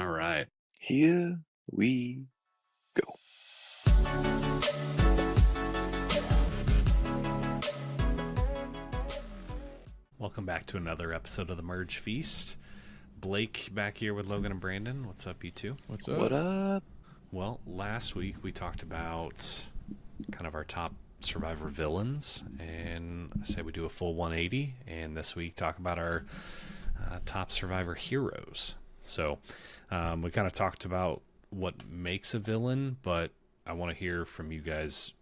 All right. Here we go. Welcome back to another episode of the Merge Feast. Blake back here with Logan and Brandon. What's up, you two? What's up? What up? Well, last week we talked about kind of our top Survivor villains, and I say we do a full 180, and this week talk about our top Survivor heroes. So we kind of talked about what makes a villain, but I want to hear from you guys.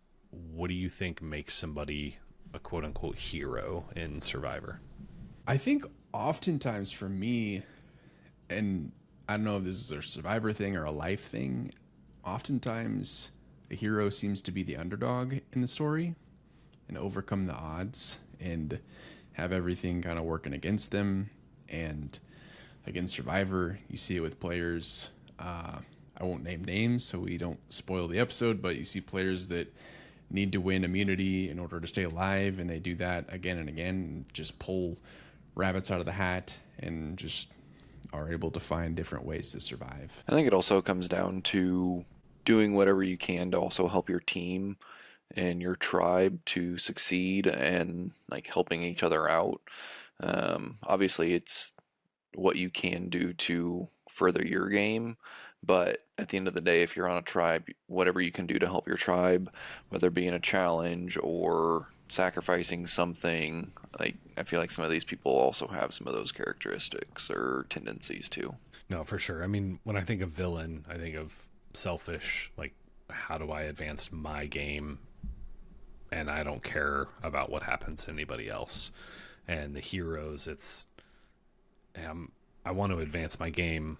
What do you think makes somebody a quote-unquote hero in Survivor? I think oftentimes for me, and I don't know if this is a Survivor thing or a life thing, oftentimes a hero seems to be the underdog in the story and overcome the odds and have everything kind of working against them. And against Survivor, you see it with players. I won't name names so we don't spoil the episode, but you see players that need to win immunity in order to stay alive, and they do that again and again and just pull rabbits out of the hat and just are able to find different ways to survive. I think it also comes down to doing whatever you can to also help your team and your tribe to succeed and like helping each other out. Obviously, it's what you can do to further your game. But at the end of the day, if you're on a tribe, whatever you can do to help your tribe, whether it be in a challenge or sacrificing something, like I feel like some of these people also have some of those characteristics or tendencies too. No, for sure. I mean, when I think of villain, I think of selfish, like how do I advance my game and I don't care about what happens to anybody else. And the heroes, it's I want to advance my game,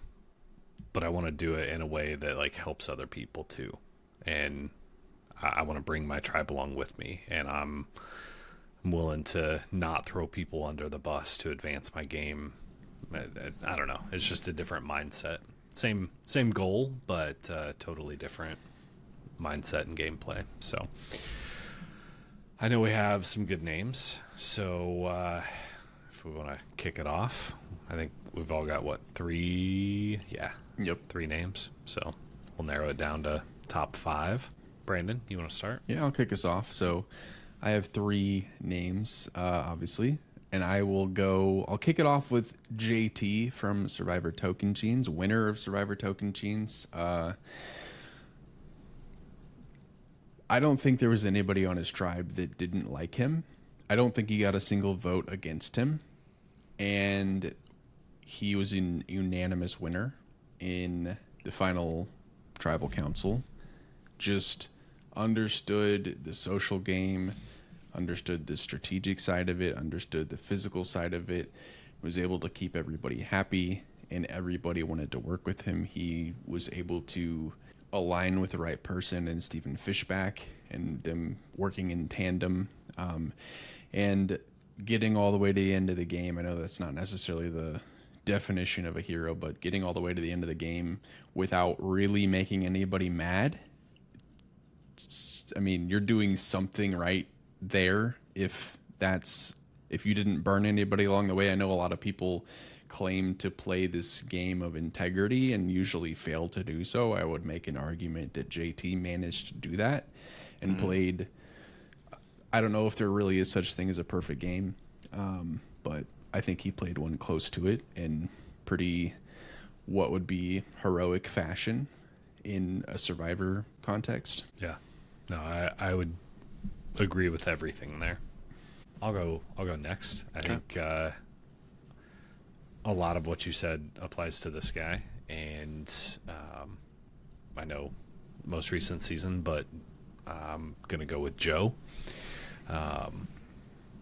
but I want to do it in a way that like helps other people too. And I want to bring my tribe along with me, and I'm willing to not throw people under the bus to advance my game. I don't know. It's just a different mindset. Same goal, but totally different mindset and gameplay. So I know we have some good names. So if we want to kick it off, I think we've all got what, three? Yeah. Yep. 3 names. So we'll narrow it down to top 5. Brandon, you want to start? Yeah, I'll kick us off. So I have 3 names, obviously, and I'll kick it off with JT from Survivor Tocantins, winner of Survivor Tocantins. I don't think there was anybody on his tribe that didn't like him. I don't think he got a single vote against him, and he was an unanimous winner in the final tribal council. Just understood the social game, understood the strategic side of it, understood the physical side of it, was able to keep everybody happy, and everybody wanted to work with him. He was able to align with the right person and Stephen Fishback and them working in tandem, and getting all the way to the end of the game. I know that's not necessarily the definition of a hero, but getting all the way to the end of the game without really making anybody mad. I mean, you're doing something right there if you didn't burn anybody along the way. I know a lot of people claim to play this game of integrity and usually fail to do so. I would make an argument that JT managed to do that and played. I don't know if there really is such thing as a perfect game, but I think he played one close to it in pretty what would be heroic fashion in a Survivor context. Yeah. No, I would agree with everything there. I'll go next. I think a lot of what you said applies to this guy, and I know most recent season, but I'm gonna go with Joe.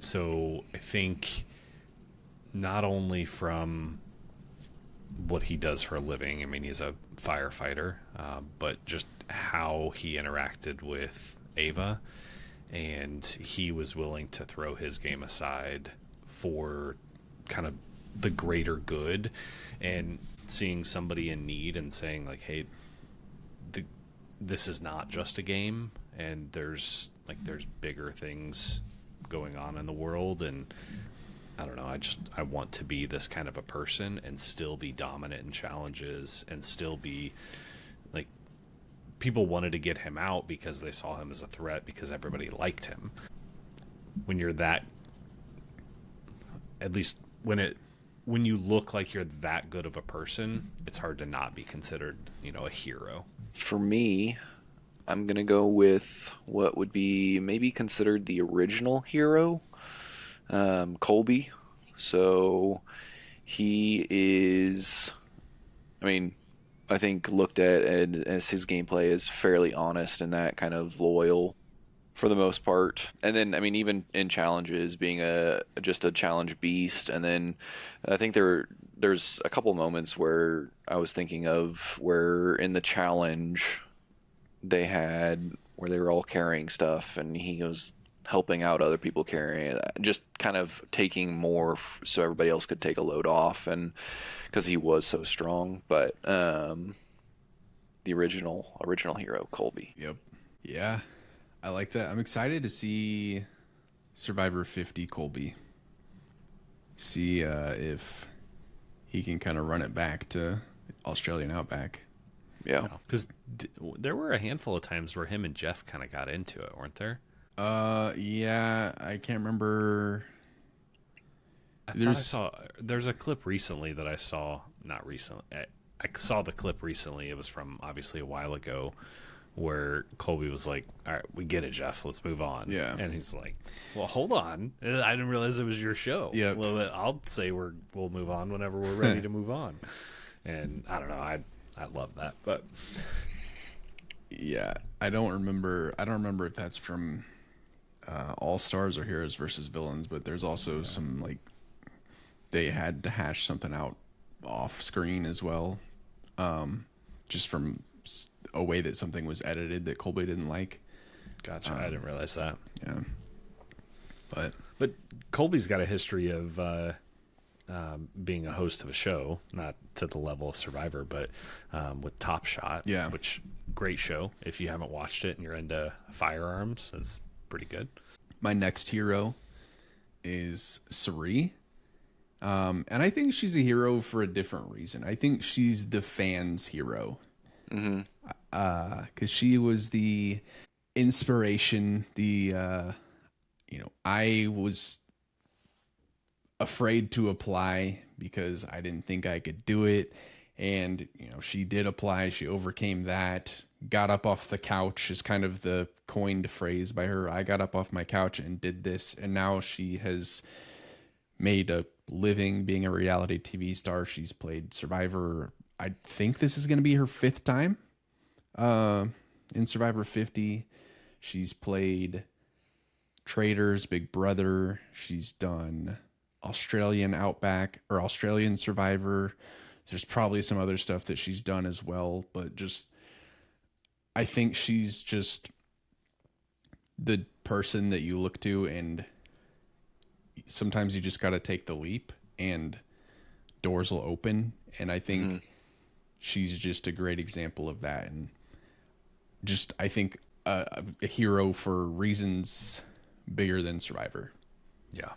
So I think not only from what he does for a living, I mean, he's a firefighter, but just how he interacted with Ava, and he was willing to throw his game aside for kind of the greater good, and seeing somebody in need and saying like, hey, this is not just a game, and there's bigger things going on in the world, and I don't know. I want to be this kind of a person and still be dominant in challenges and still be like, people wanted to get him out because they saw him as a threat because everybody liked him. When you're that, at least when you look like you're that good of a person, it's hard to not be considered, a hero. For me, I'm going to go with what would be maybe considered the original hero, Colby. So he is, I think looked at as his gameplay is fairly honest and that kind of loyal for the most part. And then, even in challenges, being just a challenge beast. And then I think there's a couple moments where I was thinking of where in the challenge where they were all carrying stuff and he was helping out other people carrying it, just kind of taking more so everybody else could take a load off, and because he was so strong. But the original hero, Colby. Yep. Yeah, I like that. I'm excited to see Survivor 50 Colby. See if he can kind of run it back to Australian Outback. Yeah. Because there were a handful of times where him and Jeff kind of got into it, weren't there? Yeah, I can't remember. There's a clip recently that I saw, not recently. I saw the clip recently. It was from obviously a while ago, where Colby was like, "All right, we get it, Jeff. Let's move on." Yeah, and he's like, "Well, hold on. I didn't realize it was your show. Yeah, well, I'll say we'll move on whenever we're ready to move on." And I don't know. I love that, but yeah, I don't remember if that's from All Stars or Heroes versus Villains, but there's also some like they had to hash something out off screen as well, just from a way that something was edited that Colby didn't like. Gotcha. I didn't realize that. Yeah, but Colby's got a history of being a host of a show, not to the level of Survivor, but with Top Shot. Yeah, which great show. If you haven't watched it and you're into firearms, it's pretty good. My next hero is Cirie. And I think she's a hero for a different reason. I think she's the fans' hero. Mm-hmm. 'Cause she was the inspiration, I was afraid to apply because I didn't think I could do it. And, she did apply. She overcame that, got up off the couch is kind of the coined phrase by her. I got up off my couch and did this. And now she has made a living being a reality TV star. She's played Survivor. I think this is going to be her 5th time in Survivor 50. She's played Traitors, Big Brother. She's done Australian Outback or Australian Survivor. There's probably some other stuff that she's done as well, but I think she's just the person that you look to, and sometimes you just got to take the leap and doors will open. And I think she's just a great example of that. And I think a hero for reasons bigger than Survivor. Yeah.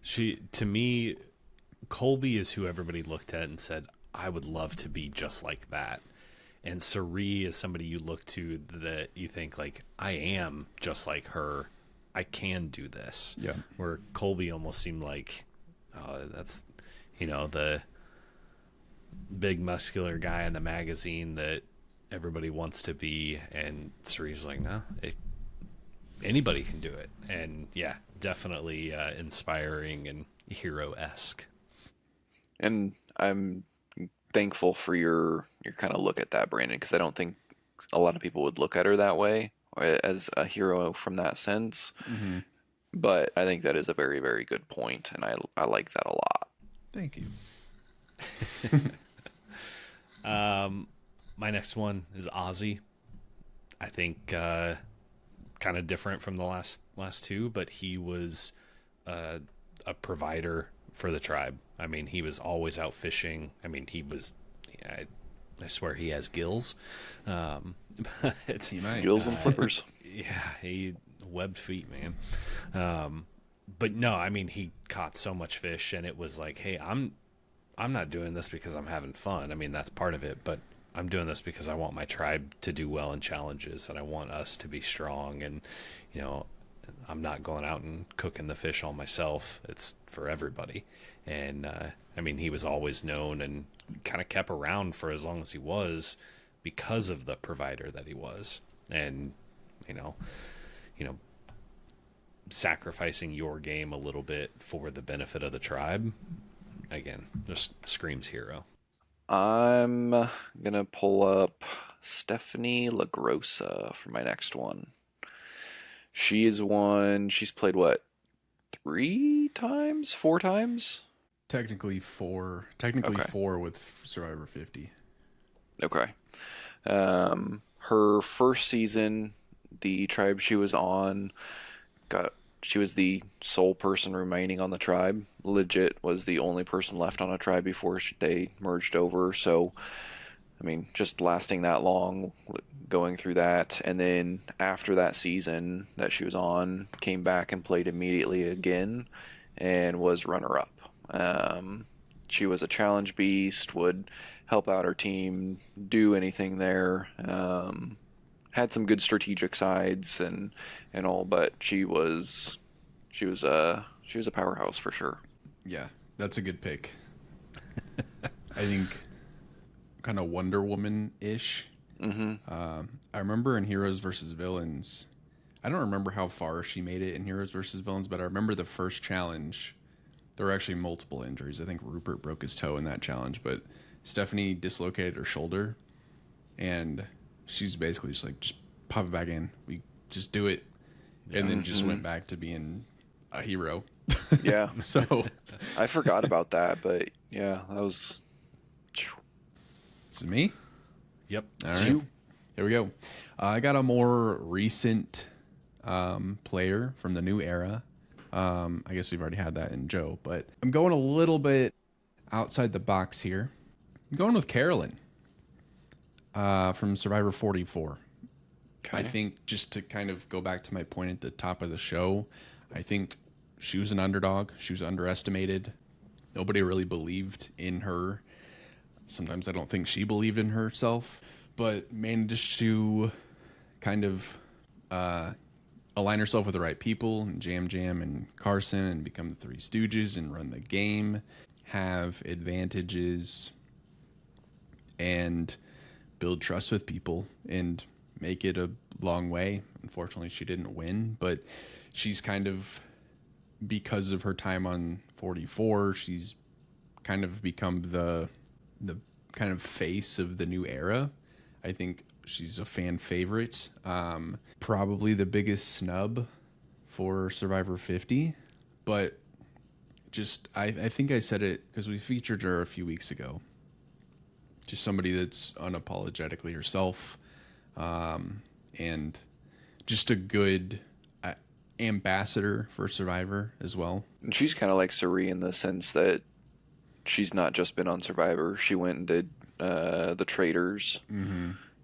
To me, Colby is who everybody looked at and said, I would love to be just like that. And Cirie is somebody you look to that you think, like, I am just like her. I can do this. Yeah. Where Colby almost seemed like, that's, the big muscular guy in the magazine that everybody wants to be. And Cirie's like, no, anybody can do it. And yeah, definitely inspiring and hero-esque. And I'm thankful for your kind of look at that, Brandon, because I don't think a lot of people would look at her that way, as a hero from that sense. Mm-hmm. But I think that is a very, very good point, and I like that a lot. Thank you. My next one is Ozzy. I think kind of different from the last two, but he was a provider for the tribe. I mean, he was always out fishing. I mean, I swear he has gills. Gills and flippers. Yeah, he webbed feet, man. but no, I mean, he caught so much fish, and it was like, hey, I'm not doing this because I'm having fun. I mean, that's part of it, but I'm doing this because I want my tribe to do well in challenges, and I want us to be strong. And, you know, I'm not going out and cooking the fish all myself. It's for everybody. And, I mean, he was always known and kind of kept around for as long as he was because of the provider that he was. And, you know, sacrificing your game a little bit for the benefit of the tribe, again, just screams hero. I'm gonna pull up Stephanie LaGrossa for my next one. She's played what, 3 times, 4 times? Technically four. Okay. Four with Survivor 50. Okay. Her first season, the tribe she was on, she was the sole person remaining on the tribe. Legit was the only person left on a tribe before they merged over. So, I mean, just lasting that long, going through that, and then after that season that she was on, came back and played immediately again, and was runner-up. She was a challenge beast, would help out her team, do anything there. Had some good strategic sides and all, but she was a powerhouse for sure. Yeah, that's a good pick. I think kind of Wonder Woman-ish. I remember in Heroes versus Villains, I don't remember how far she made it in Heroes versus Villains, but I remember the first challenge. There were actually multiple injuries. I think Rupert broke his toe in that challenge, but Stephanie dislocated her shoulder, and she's basically just like, just pop it back in. We just do it, and then just went back to being a hero. Yeah. So I forgot about that, but yeah, that was. is it me? Yep. All right. Here we go. I got a more recent player from the new era. I guess we've already had that in Joe, but I'm going a little bit outside the box here. I'm going with Carolyn from Survivor 44. Okay. I think, just to kind of go back to my point at the top of the show, I think she was an underdog. She was underestimated. Nobody really believed in her. Sometimes I don't think she believed in herself, but managed to kind of align herself with the right people, and Jam Jam and Carson, and become the Three Stooges and run the game, have advantages, and build trust with people, and make it a long way. Unfortunately, she didn't win, but she's kind of, because of her time on 44, she's kind of become the kind of face of the new era. I think she's a fan favorite. Probably the biggest snub for Survivor 50, but just I think I said it because we featured her a few weeks ago. Just somebody that's unapologetically herself, and just a good ambassador for Survivor as well. And she's kind of like Suri in the sense that she's not just been on Survivor. She went and did the Traitors,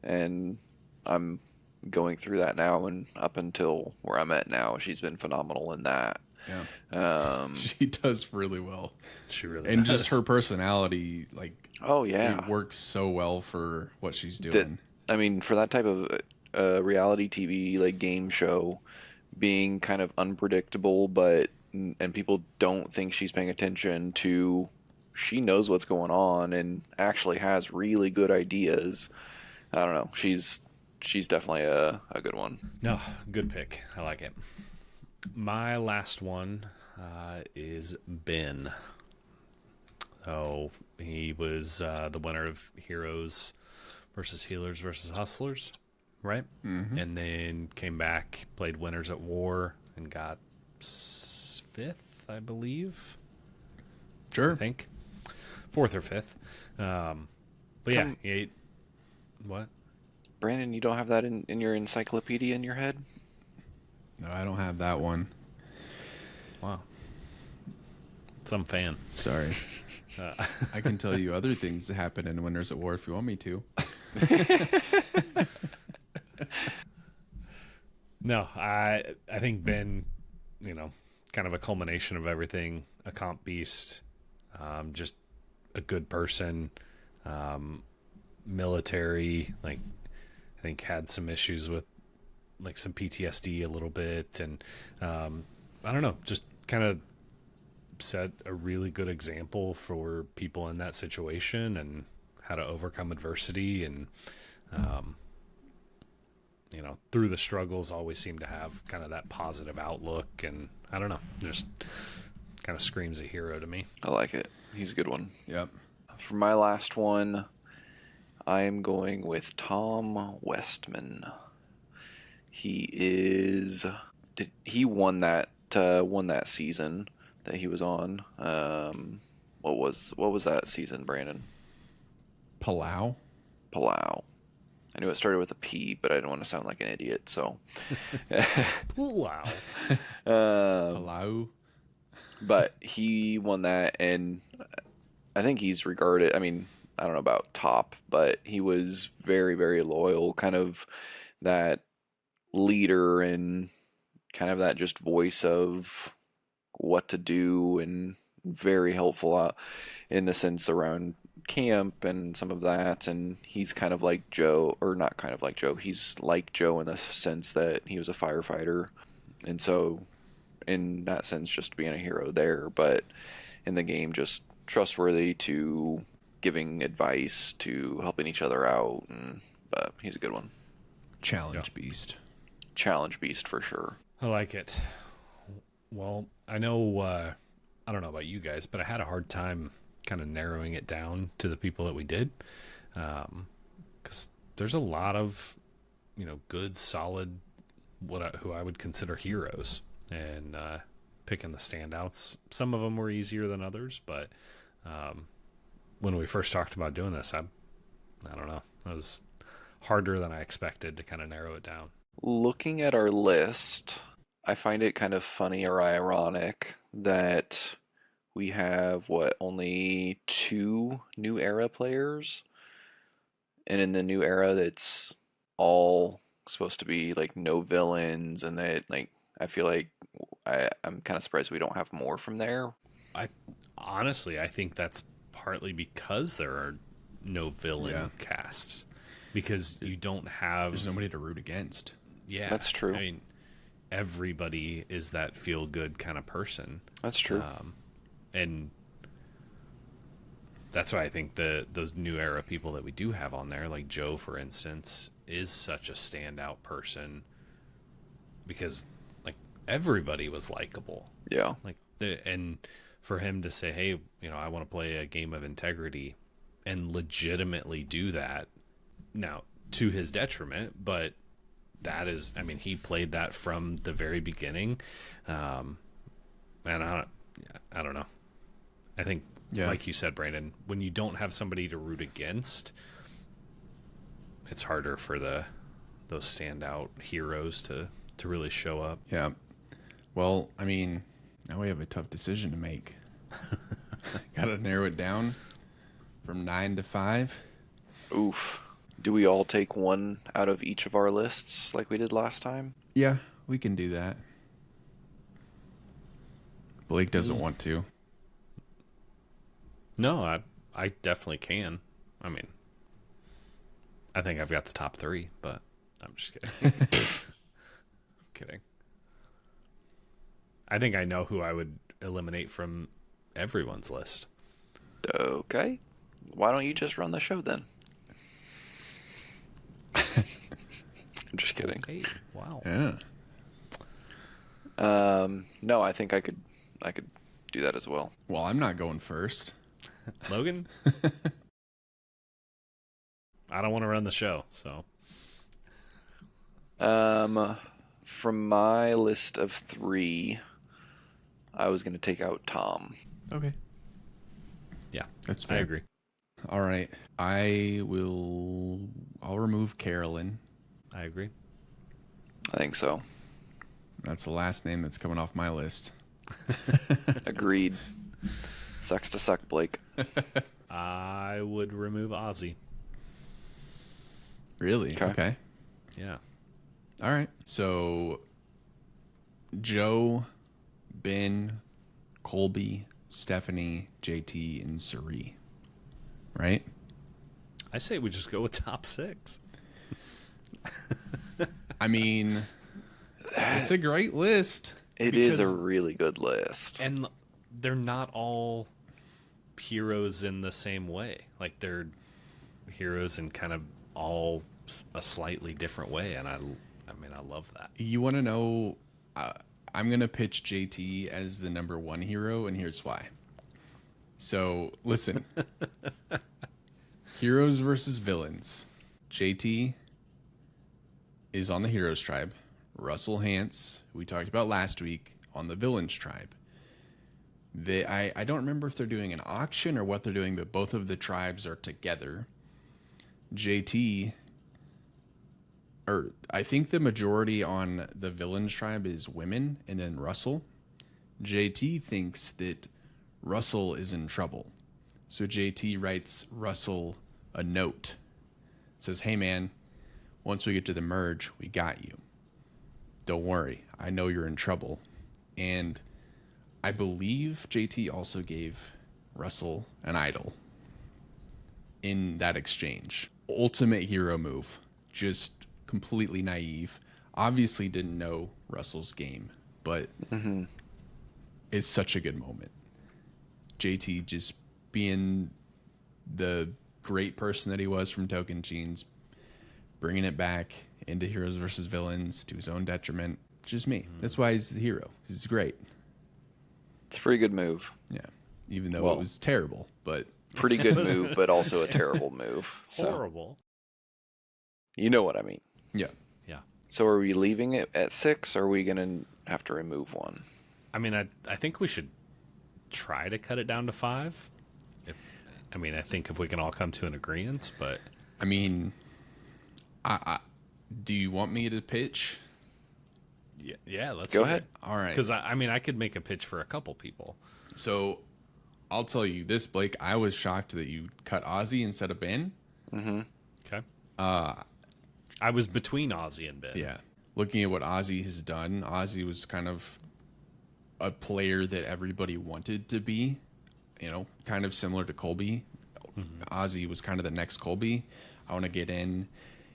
and I'm going through that now, and up until where I'm at now, she's been phenomenal in that. Yeah, she does really well. She really And does. just her personality, like, Oh yeah, it works so well for what she's doing. I mean, for that type of reality TV like game show, being kind of unpredictable, and people don't think she's paying attention to. She knows what's going on and actually has really good ideas. I don't know. She's definitely a good one. No, good pick. I like it. My last one is Ben. Oh, he was the winner of Heroes versus Healers versus Hustlers, right? Mm-hmm. And then came back, played Winners at War, and got 5th, I believe. Sure. I think 4th or 5th. But yeah, what? Brandon, you don't have that in your encyclopedia in your head? No, I don't have that one. Wow. Some fan. Sorry. I can tell you other things that happen in Winners at War if you want me to. No, I think Ben, kind of a culmination of everything. A comp beast, just a good person, military, like I think had some issues with like some PTSD a little bit. And I don't know, just kind of set a really good example for people in that situation and how to overcome adversity. And, through the struggles always seem to have kind of that positive outlook. And I don't know, just kind of screams a hero to me. I like it. He's a good one. Yep. For my last one, I am going with Tom Westman. He won that season that he was on. What was that season, Brandon? Palau. Palau. I knew it started with a P, but I didn't want to sound like an idiot, so. Wow. Palau. But he won that, and I think he's regarded, I mean, I don't know about top, but he was very, very loyal, kind of that leader and kind of that just voice of what to do, and very helpful in the sense around camp and some of that. And he's kind of like Joe, or not kind of like Joe, he's like Joe in the sense that he was a firefighter, and so in that sense just being a hero there, but in the game just trustworthy to giving advice, to helping each other out. But he's a good one. Challenge beast. Challenge beast for sure. I like it. Well, I know, I don't know about you guys, but I had a hard time kind of narrowing it down to the people that we did. Because there's a lot of, good, solid, who I would consider heroes, and picking the standouts. Some of them were easier than others, but when we first talked about doing this, I don't know, it was harder than I expected to kind of narrow it down. Looking at our list, I find it kind of funny or ironic that we have only 2 new era players, and in the new era that's all supposed to be like no villains, and that like I feel like I'm kind of surprised we don't have more from there. I think that's partly because there are no villain casts, because you don't have, There's nobody to root against. Yeah, that's true. I mean, everybody is that feel good kind of person. That's true. And that's why I think those new era people that we do have on there, like Joe, for instance, is such a standout person, because like everybody was likable. Yeah. Like and for him to say, hey, I want to play a game of integrity, and legitimately do that, now to his detriment, but that is, I mean, he played that from the very beginning. And I don't know. I think, like you said, Brandon, when you don't have somebody to root against, it's harder for those standout heroes to really show up. Yeah. Well, I mean, now we have a tough decision to make. Got to narrow it down from 9 to 5. Oof. Do we all take one out of each of our lists like we did last time? Yeah, we can do that. Blake doesn't want to. No, I definitely can. I mean, I think I've got the top 3, but I'm just kidding. Kidding. I think I know who I would eliminate from everyone's list. Okay. Why don't you just run the show then? I'm just kidding. Hey, wow. Yeah. No, I think I could do that as well. Well, I'm not going first. Logan? I don't want to run the show, so. From my list of 3, I was going to take out Tom. Okay. Yeah, That's fair. I agree. All right. I'll remove Carolyn. I agree. I think so. That's the last name that's coming off my list. Agreed. Sucks to suck, Blake. I would remove Ozzy. Really? Okay. Yeah. All right. So Joe, Ben, Colby, Stephanie, JT, and Suri. Right? I say we just go with top 6. I mean, it's a great list. It is Because- a really good list. And they're not all heroes in the same way. Like, they're heroes in kind of all a slightly different way, and I mean, I love that. You want to know? I'm going to pitch JT as the number 1 hero, and here's why. So, listen. Heroes versus villains. JT is on the Heroes tribe. Russell Hantz, who we talked about last week, on the Villains tribe. I don't remember if they're doing an auction or what they're doing, but both of the tribes are together. JT, or I think the majority on the Villains tribe is women, and then Russell. JT thinks that Russell is in trouble. So JT writes Russell a note. It says, "Hey man, once we get to the merge, we got you. Don't worry, I know you're in trouble." And I believe JT also gave Russell an idol in that exchange. Ultimate hero move. Just completely naive. Obviously didn't know Russell's game, but it's such a good moment. JT just being the great person that he was from Tocantins, bringing it back into Heroes versus Villains to his own detriment. Just me. That's why he's the hero. He's great. It's a pretty good move. Yeah. Even though Well- it was terrible, but Pretty good move, but also a terrible move. So, Horrible. you know what I mean. yeah. Yeah. So are we leaving it at 6, or are we going to have to remove one? I mean, I think we should try to cut it down to 5. I think if we can all come to an agreement, but I mean, I do you want me to pitch? yeah, let's Go hear ahead. it. All right. Because I could make a pitch for a couple people. So I'll tell you this, Blake. I was shocked that you cut Ozzy instead of Ben. Okay. I was between Ozzy and Ben. Yeah. Looking at what Ozzy has done, Ozzy was kind of a player that everybody wanted to be, kind of similar to Colby. Ozzy was kind of the next Colby. I want to get in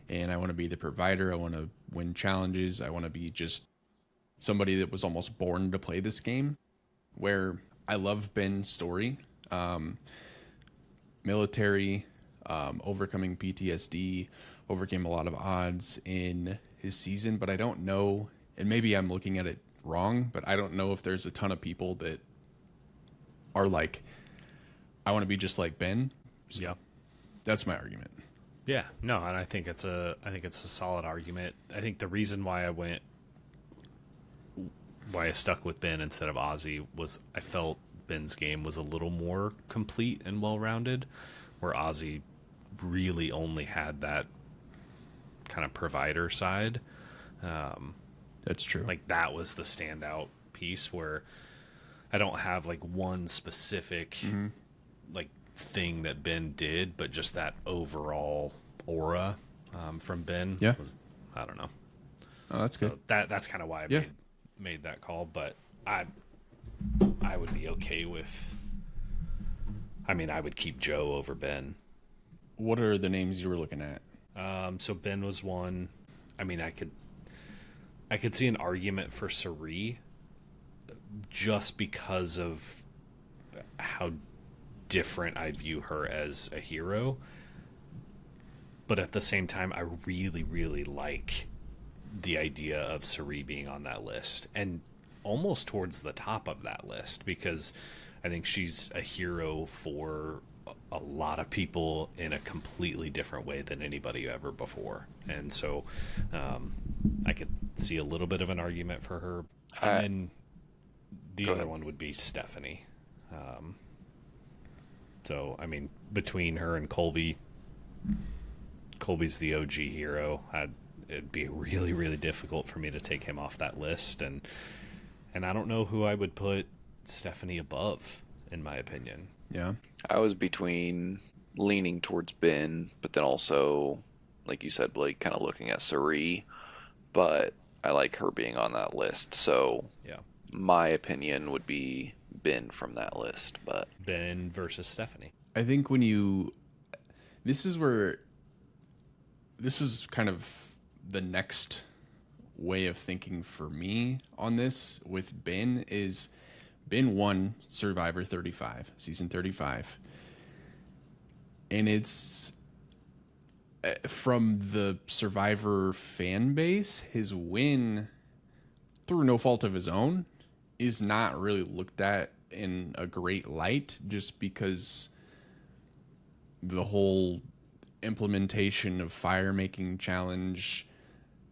and I want to be the provider. I want to win challenges. I want to be just somebody that was almost born to play this game. Where I love Ben's story. Military, overcoming PTSD, overcame a lot of odds in his season, but I don't know, and maybe I'm looking at it wrong, but I don't know if there's a ton of people that are like, I want to be just like Ben. So Yeah. that's my argument. Yeah. No, and I think it's a solid argument. I think the reason why I stuck with Ben instead of Ozzy was I felt Ben's game was a little more complete and well-rounded, where Ozzy really only had that kind of provider side. That's true. Like, that was the standout piece, where I don't have like one specific like thing that Ben did, but just that overall aura from Ben Yeah. was, I don't know. Oh, that's good. So that's kind of why I Yeah. made that call, but I would be okay with, I would keep Joe over Ben. What are the names you were looking at? So Ben was one. I could see an argument for Suri, just because of how different I view her as a hero. But at the same time, I really, really like the idea of Suri being on that list, and almost towards the top of that list, because I think she's a hero for a lot of people in a completely different way than anybody ever before. And so I could see a little bit of an argument for her. And then the Go other ahead. one would be Stephanie. So, between her and Colby's the OG hero. It'd be really, really difficult for me to take him off that list. And I don't know who I would put Stephanie above, in my opinion. Yeah. I was between leaning towards Ben, but then also, like you said, Blake, kind of looking at Suri. But I like her being on that list. So Yeah. my opinion would be Ben from that list. But Ben versus Stephanie. I think this is kind of the next way of thinking for me on this with Ben is Ben won Survivor 35, season 35. And it's from the Survivor fan base, his win through no fault of his own is not really looked at in a great light just because the whole implementation of fire making challenge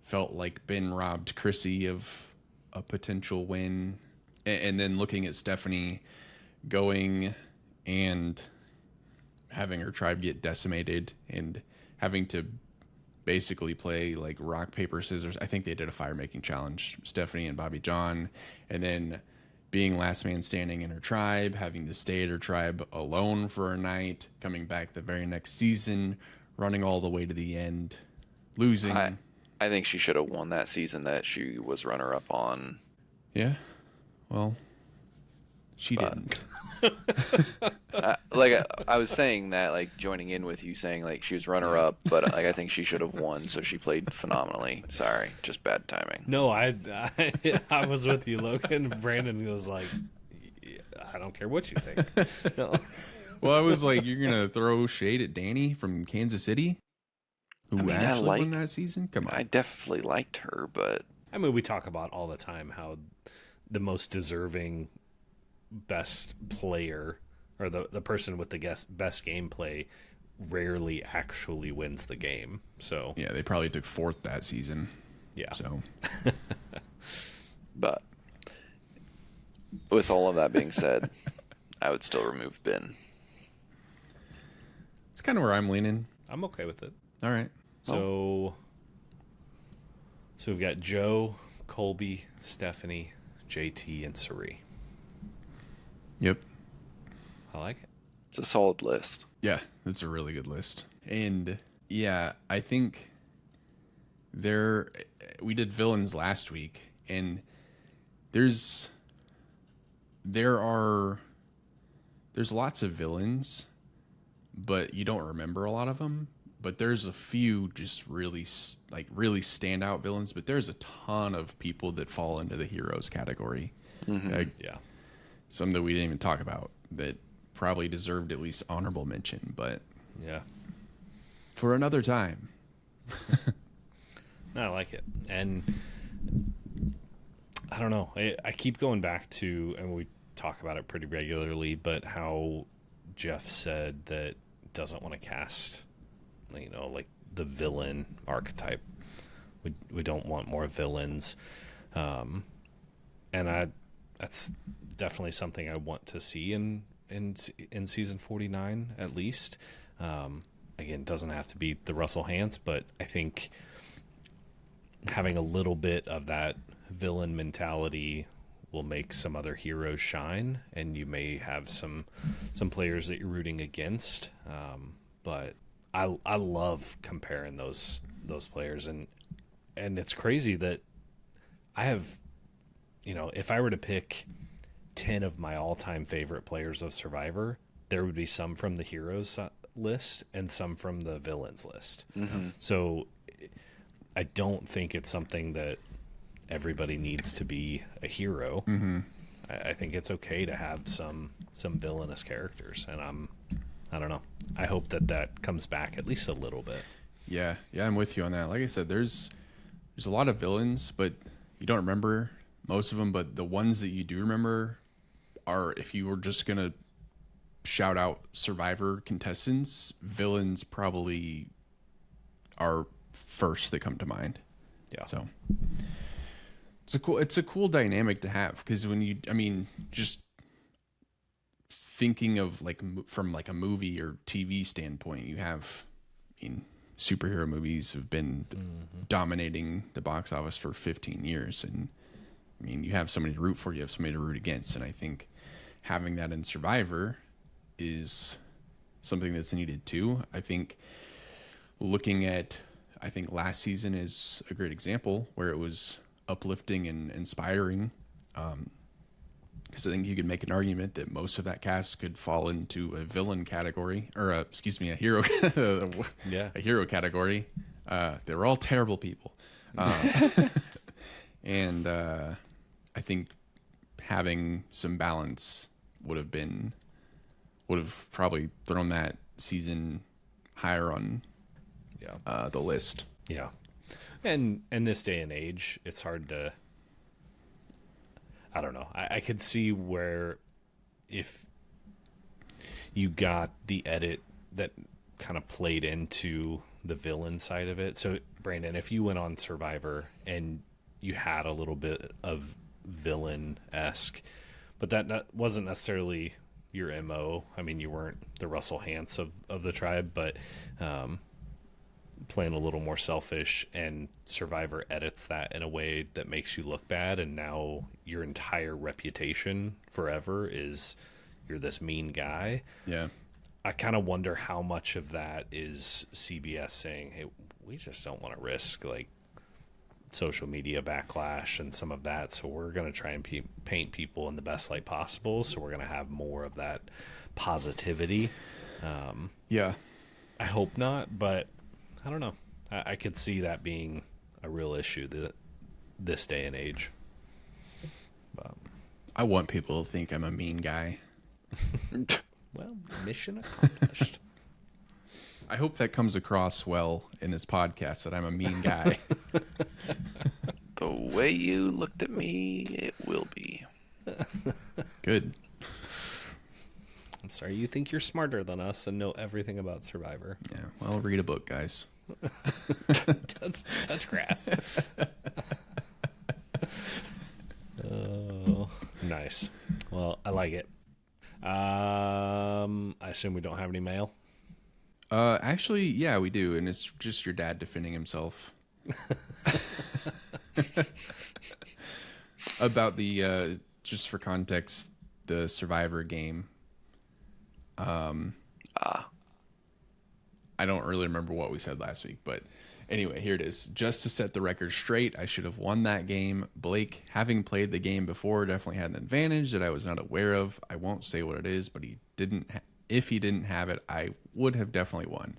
felt like Ben robbed Chrissy of a potential win. And then looking at Stephanie going and having her tribe get decimated and having to basically play like rock, paper, scissors. I think they did a fire making challenge, Stephanie and Bobby John, and then being last man standing in her tribe, having to stay at her tribe alone for a night, coming back the very next season, running all the way to the end, losing. I think she should have won that season that she was runner up on. Yeah. Well, she didn't. I was saying that, like, joining in with you saying like she was runner up, but like I think she should have won, so she played phenomenally. Sorry, just bad timing. No, I was with you, Logan. Brandon was like, I don't care what you think. No. Well, I was like, you're going to throw shade at Danny from Kansas City, who actually won that season? Come on. I definitely liked her, but I mean, we talk about all the time how the most deserving best player or the person with the best gameplay rarely actually wins the game. So yeah, they probably took fourth that season. Yeah. So, but with all of that being said, I would still remove Ben. It's kind of where I'm leaning. I'm okay with it. All right. So we've got Joe, Colby, Stephanie, JT, and Suri. Yep. I like it. It's a solid list. Yeah, that's a really good list. And yeah, I think we did villains last week, and there's lots of villains, but you don't remember a lot of them. But there's a few just really standout villains, but there's a ton of people that fall into the heroes category. Mm-hmm. Yeah. Some that we didn't even talk about that probably deserved at least honorable mention, but yeah, for another time. No, I like it. And I don't know. I keep going back to, and we talk about it pretty regularly, but how Jeff said that doesn't want to cast, like the villain archetype. We don't want more villains. And that's definitely something I want to see in season 49 at least. Again, it doesn't have to be the Russell Hantz, but I think having a little bit of that villain mentality will make some other heroes shine, and you may have some players that you're rooting against. But I love comparing those players, and it's crazy that I have, if I were to pick 10 of my all-time favorite players of Survivor, there would be some from the heroes list and some from the villains list. Mm-hmm. So I don't think it's something that everybody needs to be a hero. Mm-hmm. I think it's okay to have some villainous characters, and I don't know. I hope that comes back at least a little bit. Yeah, I'm with you on that. Like I said, there's a lot of villains, but you don't remember most of them. But the ones that you do remember are, if you were just gonna shout out Survivor contestants, villains probably are first that come to mind. Yeah. So it's a cool dynamic to have, because just thinking of from a movie or TV standpoint, you have, superhero movies have been dominating the box office for 15 years, and you have somebody to root for, you have somebody to root against, and I think having that in Survivor is something that's needed too. I think last season is a great example where it was uplifting and inspiring. because I think you could make an argument that most of that cast could fall into a villain category, or excuse me, a hero, Yeah. a hero category. They're all terrible people, and I think having some balance would have probably thrown that season higher on Yeah. the list. Yeah. And in this day and age, it's hard to, I don't know. I could see where if you got the edit that kind of played into the villain side of it. So, Brandon, if you went on Survivor and you had a little bit of villain-esque, but that wasn't necessarily your MO. I mean, you weren't the Russell Hantz of the tribe, but playing a little more selfish, and Survivor edits that in a way that makes you look bad, and now your entire reputation forever is you're this mean guy. Yeah. I kind of wonder how much of that is CBS saying, hey, we just don't want to risk like social media backlash and some of that, so we're going to try and paint people in the best light possible, so we're going to have more of that positivity. Yeah. I hope not, but I don't know. I could see that being a real issue this day and age. But, I want people to think I'm a mean guy. well, mission accomplished. I hope that comes across well in this podcast, that I'm a mean guy. The way you looked at me, it will be. Good. I'm sorry, you think you're smarter than us and know everything about Survivor. Yeah. Well, read a book, guys. touch grass. Oh, nice. Well, I like it. I assume we don't have any mail. Actually, yeah, we do, and it's just your dad defending himself about the just for context, the Survivor game. I don't really remember what we said last week, but anyway, here it is. Just to set the record straight, I should have won that game. Blake, having played the game before, definitely had an advantage that I was not aware of. I won't say what it is, but he didn't. If he didn't have it, I would have definitely won.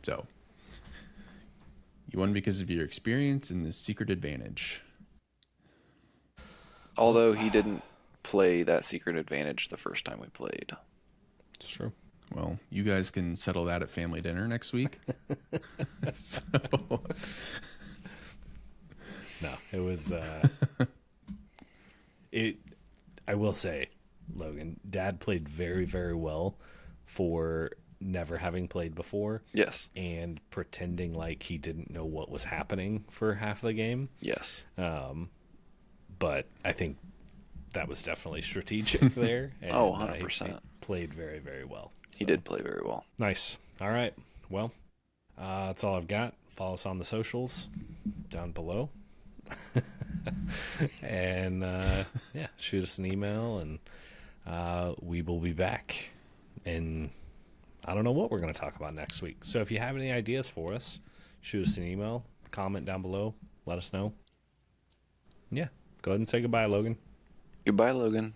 So, you won because of your experience and the secret advantage. Although he didn't play that secret advantage the first time we played. It's true. Well, you guys can settle that at family dinner next week. So, no, it was. I will say, Logan, Dad played very, very well for never having played before. Yes. And pretending like he didn't know what was happening for half the game. Yes. But I think that was definitely strategic there. And, 100%. He played very, very well. He did play very well. Nice. All right. Well, that's all I've got. Follow us on the socials down below. And, yeah, shoot us an email, and we will be back. And I don't know what we're going to talk about next week. So if you have any ideas for us, shoot us an email, comment down below, let us know. Yeah. Go ahead and say goodbye, Logan. Goodbye, Logan.